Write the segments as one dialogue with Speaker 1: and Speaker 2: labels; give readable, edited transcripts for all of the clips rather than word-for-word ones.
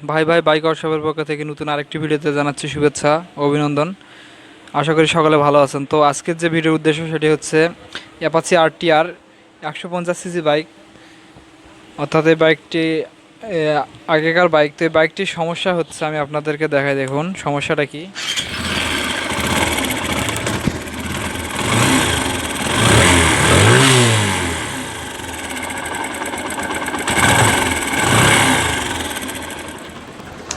Speaker 1: ভাই ভাই বাইক ওয়ার্কশপের পক্ষ থেকে নতুন আরেকটি ভিডিওতে জানাচ্ছি শুভেচ্ছা ও অভিনন্দন। আশা করি সকলে ভালো আছেন। তো আজকের যে ভিডিওর উদ্দেশ্য সেটি হচ্ছে অ্যাপাচি RTR 150 সিসি বাইক, অর্থাৎ এই বাইকটি আগেকার বাইক। তো এই বাইকটির সমস্যা হচ্ছে, আমি আপনাদেরকে দেখাই, দেখুন সমস্যাটা কি।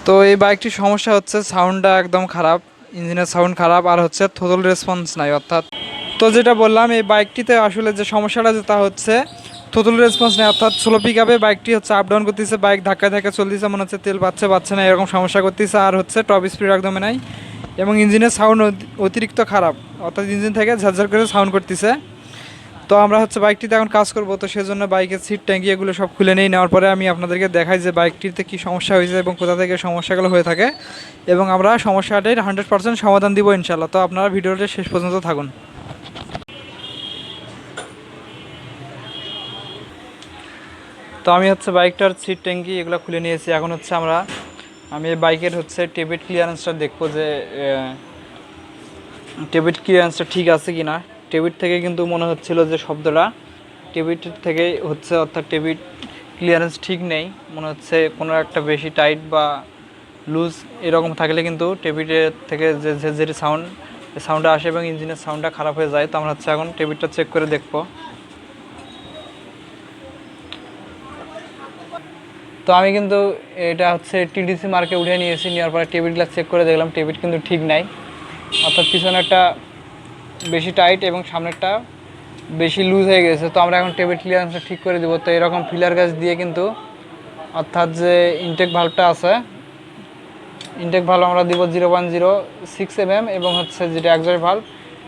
Speaker 1: তো এই বাইকটির সমস্যা হচ্ছে সাউন্ডটা একদম খারাপ, ইঞ্জিনের সাউন্ড খারাপ, আর হচ্ছে থ্রোটল রেসপন্স নাই। অর্থাৎ তো যেটা বললাম, এই বাইকটিতে আসলে যে সমস্যাটা তা হচ্ছে থ্রোটল রেসপন্স নেই, অর্থাৎ স্লো পিক আপে বাইকটি হচ্ছে আপ ডাউন করতেছে, বাইক ধাক্কায় ধাক্কায় চলতেছে, মনে হচ্ছে তেল পাচ্ছে না, এরকম সমস্যা করতেছে। আর হচ্ছে টপ স্পিড একদমই নাই, এবং ইঞ্জিনের সাউন্ড অতিরিক্ত খারাপ, অর্থাৎ ইঞ্জিন থেকে ঝরঝর করে সাউন্ড করতেছে। তো আমরা হচ্ছে বাইকটিতে এখন কাজ করব, তো সেজন্য বাইকের সিট ট্যাঙ্কি এগুলো সব খুলে নেওয়ার পরে আমি আপনাদেরকে দেখাই যে বাইকটিতে কী সমস্যা হয়েছে এবং কোথা থেকে সমস্যাগুলো হয়ে থাকে, এবং আমরা সমস্যাটির 100% সমাধান দিব ইনশাল্লাহ। তো আপনারা ভিডিওটা শেষ পর্যন্ত থাকুন। তো আমি হচ্ছে বাইকটার সিট ট্যাঙ্কি এগুলো খুলে নিয়েছি। এখন হচ্ছে আমি এই বাইকের হচ্ছে টেবিট ক্লিয়ারেন্সটা দেখবো যে টেবিট ক্লিয়ারেন্সটা ঠিক আছে কি না। টেবিট থেকে কিন্তু মনে হচ্ছিল যে শব্দটা টেবিট থেকে হচ্ছে, অর্থাৎ টেবিট ক্লিয়ারেন্স ঠিক নেই মনে হচ্ছে, কোনো একটা বেশি টাইট বা লুজ এরকম থাকলে কিন্তু টেবিটের থেকে যে যে সাউন্ডটা আসে এবং ইঞ্জিনের সাউন্ডটা খারাপ হয়ে যায়। তো আমরা হচ্ছে এখন টেবিটটা চেক করে দেখবো। তো আমি কিন্তু এটা হচ্ছে টিডিসি মার্কে উঠে নিয়েছি, নেওয়ার পরে টেবিটগুলো চেক করে দেখলাম টেবিট কিন্তু ঠিক নাই, অর্থাৎ পিছনেরটা বেশি টাইট এবং সামনেরটা বেশি লুজ হয়ে গেছে। তো আমরা এখন টেবিট ক্লিয়ারেন্সটা ঠিক করে দেবো। তো এরকম ফিলার গাছ দিয়ে কিন্তু, অর্থাৎ যে ইনটেক ভাল্বটা আছে, ইনটেক ভাল্ব আমরা দিব 0.06 mm, এবং হচ্ছে যেটা এক্সস্ট ভাল্ব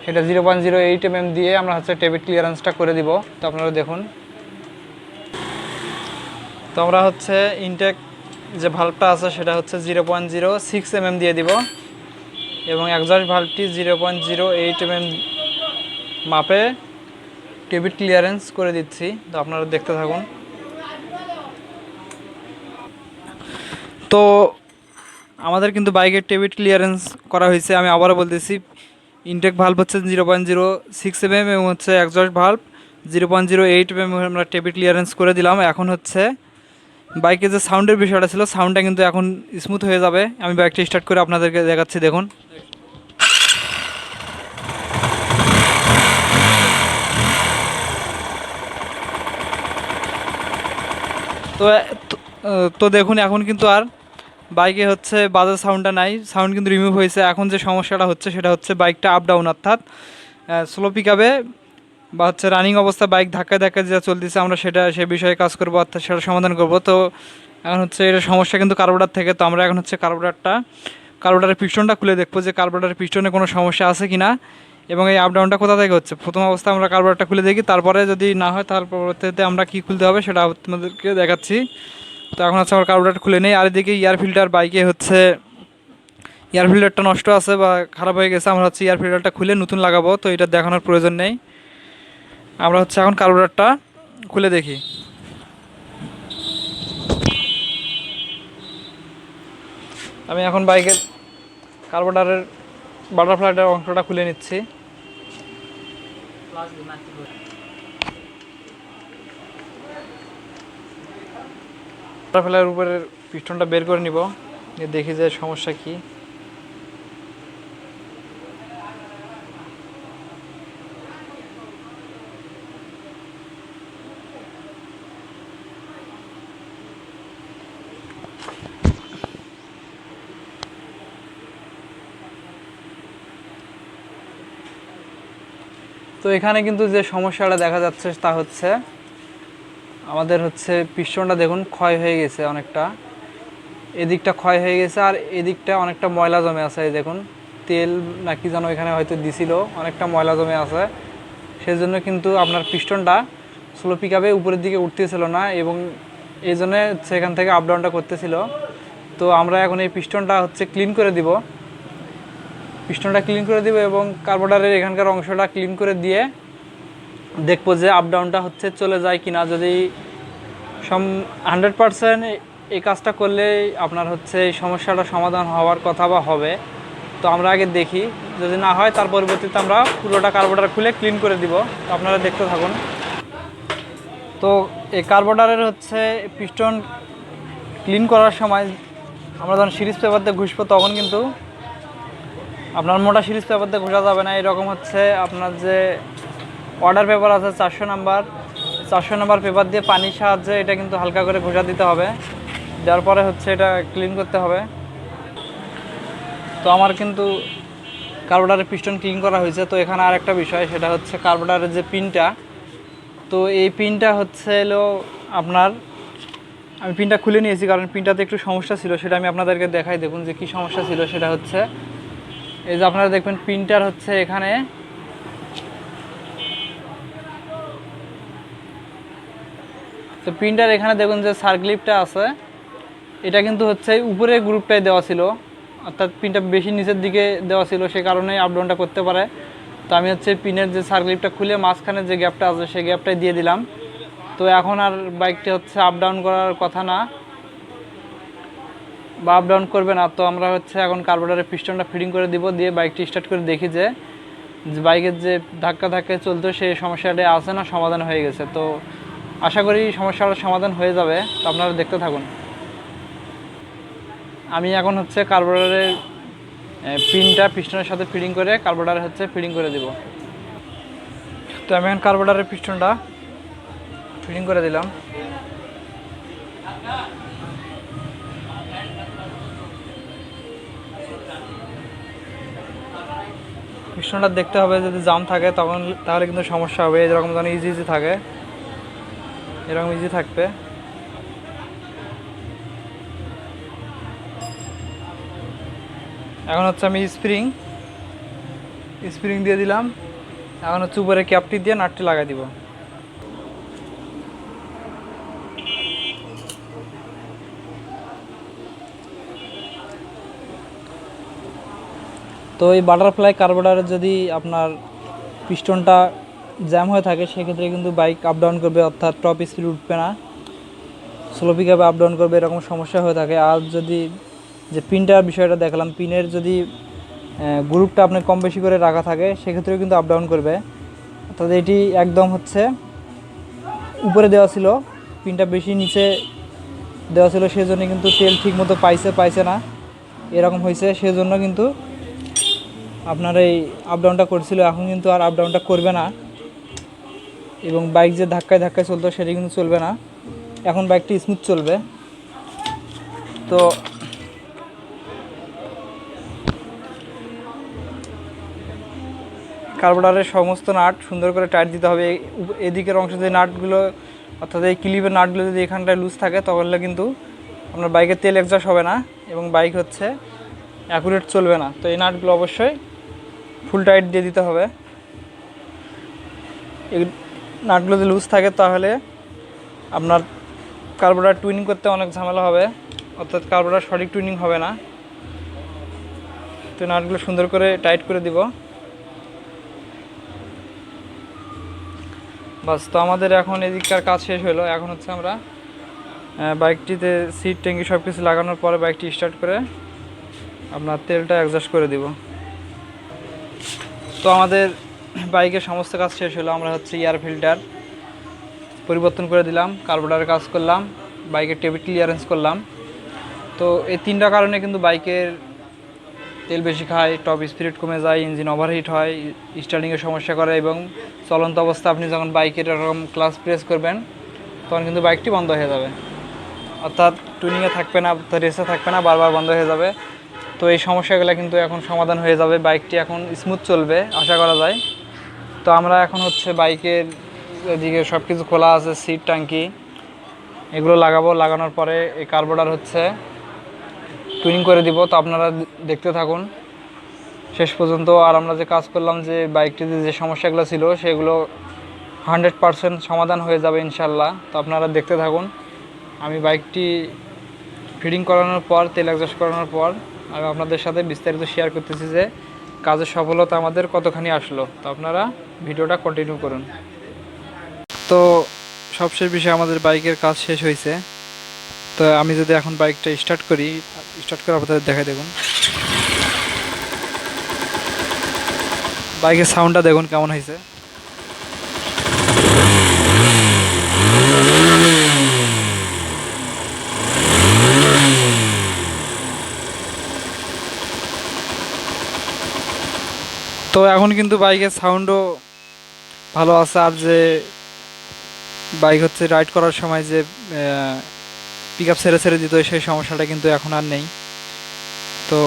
Speaker 1: সেটা 0.08 mm দিয়ে আমরা হচ্ছে টেবিট ক্লিয়ারেন্সটা করে দিব। তো আপনারা দেখুন, তো আমরা হচ্ছে ইনটেক যে ভাল্বটা আছে সেটা হচ্ছে 0.06 mm দিয়ে দিব, এবং এক্সস্ট ভাল্বটি 0.08 mm মাপে টেবিট ক্লিয়ারেন্স করে দিচ্ছি। তো আপনারা দেখতে থাকুন। তো আমাদের কিন্তু বাইকের টেবিট ক্লিয়ারেন্স করা হয়েছে। আমি আবারও বলতেছি, ইনটেক ভাল্ব হচ্ছে 0.06 mm এবং হচ্ছে এক্সস্ট ভাল্ব 0.08 mm আমরা টেবিট ক্লিয়ারেন্স করে দিলাম। এখন হচ্ছে বাইকে যে সাউন্ডের বিষয়টা ছিল, সাউন্ডটা কিন্তু এখন স্মুথ হয়ে যাবে। আমি বাইকটা স্টার্ট করে আপনাদেরকে দেখাচ্ছি, দেখুন। তো তো দেখুন, এখন কিন্তু আর বাইকে হচ্ছে বাজার সাউন্ডটা নাই, সাউন্ড কিন্তু রিমুভ হয়েছে। এখন যে সমস্যাটা হচ্ছে সেটা হচ্ছে বাইকটা আপ ডাউন, অর্থাৎ স্লো পিক আপে বা হচ্ছে রানিং অবস্থা বাইক ধাক্কায় ধাক্কায় যা চলতেছে, আমরা সে বিষয়ে কাজ করবো, অর্থাৎ সেটা সমাধান করব। তো এখন হচ্ছে এটা সমস্যা কিন্তু কার্বোরেটর থেকে। তো আমরা এখন হচ্ছে কার্বোরেটরের পিস্টনটা খুলে দেখবো যে কার্বোরেটরের পিস্টনে কোনো সমস্যা আছে কি না, এবং এই আপ ডাউনটা কোথা থেকে হচ্ছে। প্রথম অবস্থায় আমরা কার্বোরেটরটা খুলে দেখি, তারপরে যদি না হয় তার পরবর্তীতে আমরা কী খুলতে হবে সেটা আপনাদেরকে দেখাচ্ছি। তো এখন হচ্ছে আমার কার্বোরেটর খুলে নেই। আর এদিকে এয়ার ফিল্টার, বাইকে হচ্ছে এয়ার ফিল্টারটা নষ্ট আছে বা খারাপ হয়ে গেছে, আমরা হচ্ছে এয়ার ফিল্টারটা খুলে নতুন লাগাবো। তো এটা দেখানোর প্রয়োজন নেই, আমরা হচ্ছে এখন কার্বোরেটরটা খুলে দেখি। আমি এখন বাইকের কার্বোরেটরের বাটারফ্লাইটার অংশটা খুলে নিচ্ছি। বাটারফ্লাইয়ের উপরের পিস্টনটা বের করে নিব, দেখি যে সমস্যা কি। তো এখানে কিন্তু যে সমস্যাটা দেখা যাচ্ছে তা হচ্ছে আমাদের হচ্ছে পিস্টনটা দেখুন ক্ষয় হয়ে গেছে অনেকটা, এদিকটা ক্ষয় হয়ে গেছে আর এদিকটা অনেকটা ময়লা জমে আছে। এই দেখুন, তেল নাকি যেন এখানে হয়তো দিছিল, অনেকটা ময়লা জমে আছে। সেজন্য কিন্তু আপনার পিস্টনটা স্লো পিক আপে উপরের দিকে উঠতেছিল না, এবং এই জন্য হচ্ছে এখান থেকে আপ ডাউনটা করতেছিল। তো আমরা এখন এই পিস্টনটা হচ্ছে ক্লিন করে দিব, এবং কার্বোরেটরের এখানকার অংশটা ক্লিন করে দিয়ে দেখবো যে আপ ডাউনটা হচ্ছে চলে যায় কিনা। যদি 100% এই কাজটা করলেই আপনার হচ্ছে এই সমস্যাটা সমাধান হওয়ার কথা বা হবে। তো আমরা আগে দেখি, যদি না হয় তার পরবর্তীতে আমরা পুরোটা কার্বোরেটর খুলে ক্লিন করে দিব। তো আপনারা দেখতে থাকুন। তো এই কার্বোরেটরের হচ্ছে পিস্টন ক্লিন করার সময় আমরা যখন সিরিজ পেপার দিয়ে ঘুষবো তখন কিন্তু আপনার মোটা সিরিজ পেপার দিয়ে ঘষা যাবে না। এরকম হচ্ছে আপনার যে অর্ডার পেপার আছে 400 নাম্বার পেপার দিয়ে পানির সাহায্যে এটা কিন্তু হালকা করে ঘষা দিতে হবে। দেওয়ার পরে হচ্ছে এটা ক্লিন করতে হবে। তো আমার কিন্তু কার্বোরেটরের পিস্টন ক্লিন করা হয়েছে। তো এখানে আর একটা বিষয়, সেটা হচ্ছে কার্বোরেটরের যে পিনটা, তো এই পিনটা হচ্ছে হলো আপনার, আমি পিনটা খুলে নিয়েছি কারণ পিনটাতে একটু সমস্যা ছিল, সেটা আমি আপনাদেরকে দেখাই। দেখুন যে কী সমস্যা ছিল। সেটা হচ্ছে এই যে আপনারা দেখবেন পিনটার হচ্ছে এখানে তো পিনটার এখানে দেখুন যে সার্কলিপটা আছে, এটা কিন্তু হচ্ছে উপরে গ্রুপটাই দেওয়া ছিল, অর্থাৎ পিনটা বেশি নিচের দিকে দেওয়া ছিল, সে কারণেই আপ ডাউনটা করতে পারে। তো আমি হচ্ছে পিনের যে সার্কলিপটা খুলে মাঝখানে যে গ্যাপটা আছে সেই গ্যাপটাই দিয়ে দিলাম। তো এখন আর বাইকটি হচ্ছে আপ ডাউন করার কথা না বা আপ ডাউন করবে না। তো আমরা হচ্ছে এখন কার্বোরেটরের পিস্টনটা ফিটিং করে দিব, দিয়ে বাইকটি স্টার্ট করে দেখি যে বাইকের যে ধাক্কা চলতো সেই সমস্যাটা আছে না সমাধান হয়ে গেছে। তো আশা করি সমস্যাটার সমাধান হয়ে যাবে। তো আপনারা দেখতে থাকুন। আমি এখন হচ্ছে কার্বোরেটরের পিনটা পিস্টনের সাথে ফিটিং করে কার্বোরেটরে হচ্ছে ফিটিং করে দিব। তো আমি এখন কার্বোরেটরের পিস্টনটা ফিটিং করে দিলাম। পিস্টনটা দেখতে হবে, যদি জাম থাকে তাহলে কিন্তু সমস্যা হবে। এরকম যেন ইজি থাকে, এরকম ইজি থাকবে। এখন হচ্ছে আমি স্প্রিং দিয়ে দিলাম। এখন হচ্ছে উপরে ক্যাপটি দিয়ে নাটটি লাগাই দিব। তো এই বাটারফ্লাই কার্বোরেটরে যদি আপনার পিস্টনটা জ্যাম হয়ে থাকে সেক্ষেত্রে কিন্তু বাইক আপ ডাউন করবে, অর্থাৎ টপ স্পিড উঠবে না, স্লো পিকআপে আপ ডাউন করবে, এরকম সমস্যা হয়ে থাকে। আর যদি যে পিনটার বিষয়টা দেখালাম, পিনের যদি গ্রুপটা আপনার কম বেশি করে রাখা থাকে সেক্ষেত্রেও কিন্তু আপ ডাউন করবে। অর্থাৎ এটি একদম হচ্ছে উপরে দেওয়া ছিল, পিনটা বেশি নিচে দেওয়া ছিল, সেজন্য কিন্তু তেল ঠিক মতো পাইছে না, এরকম হয়েছে। সেজন্য কিন্তু আপনার এই আপ ডাউনটা করছিল। এখন কিন্তু আর আপ ডাউনটা করবে না, এবং বাইক যে ধাক্কায় চলতো সেটা কিন্তু চলবে না। এখন বাইকটি স্মুথ চলবে। তো কার্বোরেটরের সমস্ত নাট সুন্দর করে টাইট দিতে হবে। এদিকের অংশে যে নাটগুলো, অর্থাৎ এই ক্লিপের নাটগুলো যদি এখানটায় লুজ থাকে তাহলে কিন্তু আপনার বাইকের তেল এক্সস্ট হবে না এবং বাইক হচ্ছে অ্যাকুরেট চলবে না। তো এই নাটগুলো অবশ্যই ফুল টাইট দিয়ে দিতে হবে। এই নাটগুলো যদি লুজ থাকে তাহলে আপনার কার্বোরেটর টুইনিং করতে অনেক ঝামেলা হবে, অর্থাৎ কার্বোরেটর সঠিক টুইনিং হবে না। তো নাটগুলো সুন্দর করে টাইট করে দিব। বাস, তো আমাদের এখন এদিককার কাজ শেষ হলো। এখন হচ্ছে আমরা বাইকটিতে সিট ট্যাঙ্কি সব কিছু লাগানোর পরে বাইকটি স্টার্ট করে আপনার তেলটা অ্যাডজাস্ট করে দিব। তো আমাদের বাইকের সমস্ত কাজ শেষ হলো। আমরা হচ্ছে এয়ার ফিল্টার পরিবর্তন করে দিলাম, কার্বোরেটরের কাজ করলাম, বাইকের টেবিল ক্লিয়ারেন্স করলাম। তো এই তিনটা কারণে কিন্তু বাইকের তেল বেশি খায়, টপ স্পিড কমে যায়, ইঞ্জিন ওভারহিট হয়, স্টার্টিংয়ের সমস্যা করে, এবং চলন্ত অবস্থা আপনি যখন বাইকের এরকম ক্লাচ প্রেস করবেন তখন কিন্তু বাইকটি বন্ধ হয়ে যাবে, অর্থাৎ টুনিংয়ে থাকবে না, রেসে থাকবে না, বারবার বন্ধ হয়ে যাবে। তো এই সমস্যাগুলো কিন্তু এখন সমাধান হয়ে যাবে, বাইকটি এখন স্মুথ চলবে আশা করা যায়। তো আমরা এখন হচ্ছে বাইকের এদিকে সব কিছু খোলা আছে, সিট ট্যাঙ্কি এগুলো লাগানোর পরে এই কার্বোরেটর হচ্ছে টুইনিং করে দিব। তো আপনারা দেখতে থাকুন শেষ পর্যন্ত। আর আমরা যে কাজ করলাম, যে বাইকটিতে যে সমস্যাগুলো ছিল সেগুলো 100% সমাধান হয়ে যাবে ইনশাল্লাহ। তো আপনারা দেখতে থাকুন। আমি বাইকটি ফিটিং করানোর পর, তেল এক্সস্ট করানোর পর আমি আপনাদের সাথে বিস্তারিত শেয়ার করতেছি যে কাজের সফলতা আমাদের কতখানি আসলো। তো আপনারা ভিডিওটা কন্টিনিউ করুন। তো সবশেষ বিষয়, আমাদের বাইকের কাজ শেষ হয়েছে। তো তো আমি যদি এখন বাইকটা স্টার্ট করি, স্টার্ট করে আপনাদের দেখাই, দেখুন বাইকের সাউন্ডটা দেখুন কেমন হয়েছে। তো এখন কিন্তু বাইকের সাউন্ডও ভালো আছে। আর যে বাইক হচ্ছে রাইড করার সময় যে পিক আপ ছেড়ে ছেড়ে দিত, সেই সমস্যাটা কিন্তু এখন আর নেই। তো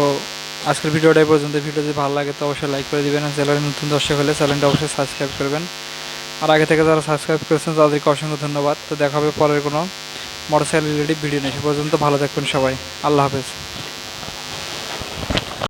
Speaker 1: আজকের ভিডিওটা এই পর্যন্ত। ভিডিও যদি ভালো লাগে তো অবশ্যই লাইক করে দিবেন, আর চ্যানেলে নতুন দর্শক হলে চ্যানেলটা অবশ্যই সাবস্ক্রাইব করবেন। আর আগে থেকে যারা সাবস্ক্রাইব করেছেন তাদেরকে অসংখ্য ধন্যবাদ। তো দেখা হবে পরের কোনো মোটরসাইকেল রিলেটেড ভিডিও নিয়ে। সে পর্যন্ত ভালো থাকবেন সবাই। আল্লাহ হাফেজ।